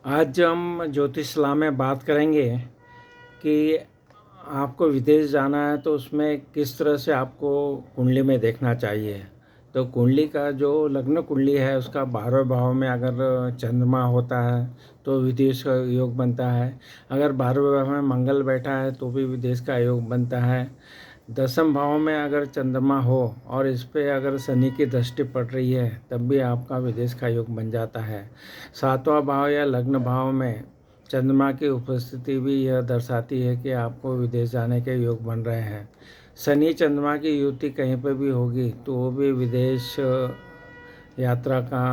आज हम ज्योतिषला में बात करेंगे कि आपको विदेश जाना है तो उसमें किस तरह से आपको कुंडली में देखना चाहिए। तो कुंडली का जो लग्न कुंडली है उसका 12वें भाव में अगर चंद्रमा होता है तो विदेश का योग बनता है। अगर 12वें भाव में मंगल बैठा है तो भी विदेश का योग बनता है। 10वें भाव में अगर चंद्रमा हो और इस पे अगर शनि की दृष्टि पड़ रही है तब भी आपका विदेश का योग बन जाता है। 7वां भाव या लग्न भाव में चंद्रमा की उपस्थिति भी यह दर्शाती है कि आपको विदेश जाने के योग बन रहे हैं। शनि चंद्रमा की युति कहीं पर भी होगी तो वो भी विदेश यात्रा का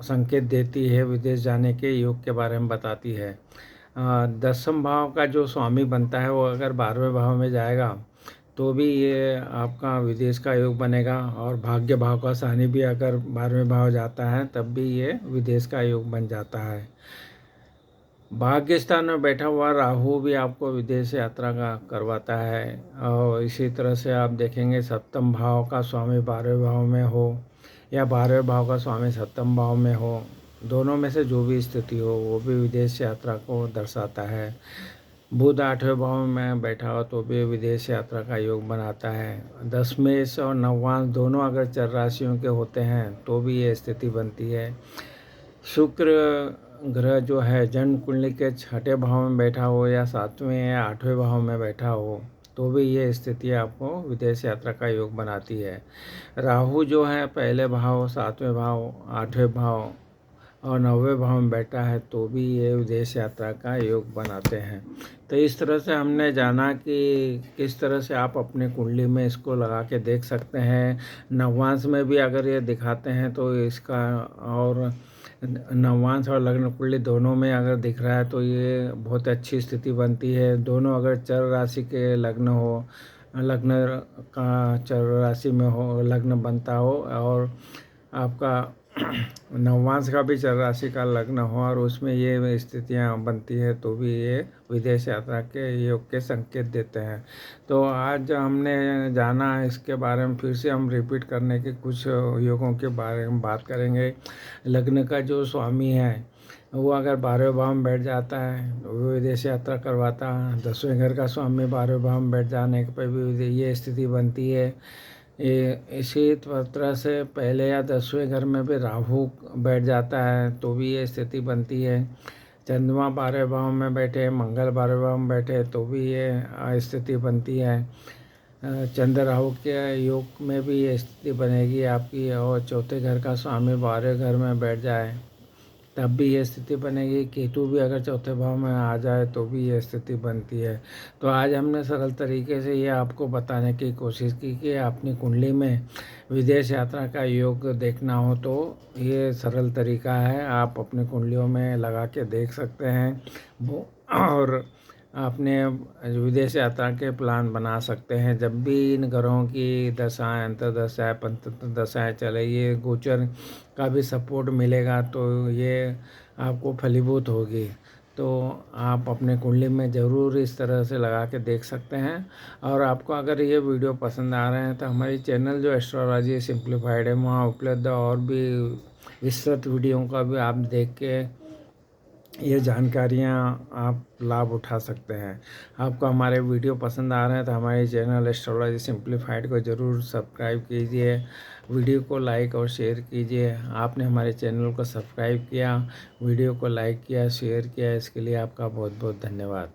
संकेत देती है, विदेश जाने के योग के बारे में बताती है। 10वें भाव का जो स्वामी बनता है वो अगर 12वें भाव में जाएगा तो भी ये आपका विदेश का योग बनेगा। और भाग्य भाव का शनि भी अगर 12वें भाव जाता है तब भी ये विदेश का योग बन जाता है। भाग्य स्थान में बैठा हुआ राहु भी आपको विदेश यात्रा का करवाता है। और इसी तरह से आप देखेंगे 7वें भाव का स्वामी 12वें भाव में हो या 12वें भाव का स्वामी 7वें भाव में हो, दोनों में से जो भी स्थिति हो वो भी विदेश यात्रा को दर्शाता है। बुध 8वें भाव में बैठा हो तो भी विदेश यात्रा का योग बनाता है। दशमेश और नववांश दोनों अगर चर राशियों के होते हैं तो भी ये स्थिति बनती है। शुक्र ग्रह जो है जन्म कुंडली के 6ठे भाव में बैठा हो या 7वें या 8वें भाव में बैठा हो तो भी ये स्थिति आपको विदेश यात्रा का योग बनाती है। राहु जो है पहले भाव, 7वें भाव, 8वें भाव और 9वें भाव में बैठा है तो भी ये विदेश यात्रा का योग बनाते हैं। तो इस तरह से हमने जाना कि किस तरह से आप अपने कुंडली में इसको लगा के देख सकते हैं। नववांश में भी अगर ये दिखाते हैं तो इसका, और नववांश और लग्न कुंडली दोनों में अगर दिख रहा है तो ये बहुत अच्छी स्थिति बनती है। दोनों अगर चर राशि के लग्न हो, लग्न का चर राशि में हो लग्न बनता हो और आपका नवमांश का भी चर राशि का लग्न हो और उसमें ये स्थितियाँ बनती है तो भी ये विदेश यात्रा के योग के संकेत देते हैं। तो आज हमने जाना इसके बारे में, फिर से हम रिपीट करने के कुछ योगों के बारे में बात करेंगे। लग्न का जो स्वामी है वो अगर 12वें भाव में बैठ जाता है वो विदेश यात्रा करवाता है। 10वें घर का स्वामी 12वें भाव में बैठ जाने पर भी ये स्थिति बनती है। इसी तरह से पहले या 10वें घर में भी राहु बैठ जाता है तो भी ये स्थिति बनती है। चंद्रमा 12वें भाव में बैठे, मंगल 12वें भाव में बैठे तो भी ये स्थिति बनती है। चंद्र राहु के योग में भी ये स्थिति बनेगी आपकी। और चौथे घर का स्वामी 12वें घर में बैठ जाए तब भी ये स्थिति बनेगी। केतु भी अगर चौथे भाव में आ जाए तो भी ये स्थिति बनती है। तो आज हमने सरल तरीके से ये आपको बताने की कोशिश की कि अपनी कुंडली में विदेश यात्रा का योग देखना हो तो ये सरल तरीका है, आप अपनी कुंडलियों में लगा के देख सकते हैं वो, और अपने विदेश यात्रा के प्लान बना सकते हैं। जब भी इन ग्रहों की दशाएं, अंतर्दशाएं, पंचतंत्र दशाएं चले, ये गोचर का भी सपोर्ट मिलेगा तो ये आपको फलीभूत होगी। तो आप अपने कुंडली में ज़रूर इस तरह से लगा के देख सकते हैं। और आपको अगर ये वीडियो पसंद आ रहे हैं तो हमारी चैनल जो एस्ट्रोलॉजी सिंप्लीफाइड है वहाँ उपलब्ध और भी विस्तृत वीडियो का भी आप देख के ये जानकारियाँ आप लाभ उठा सकते हैं। आपको हमारे वीडियो पसंद आ रहे हैं तो हमारे चैनल एस्ट्रोलॉजी सिंप्लीफाइड को ज़रूर सब्सक्राइब कीजिए, वीडियो को लाइक और शेयर कीजिए। आपने हमारे चैनल को सब्सक्राइब किया, वीडियो को लाइक किया, शेयर किया, इसके लिए आपका बहुत बहुत धन्यवाद।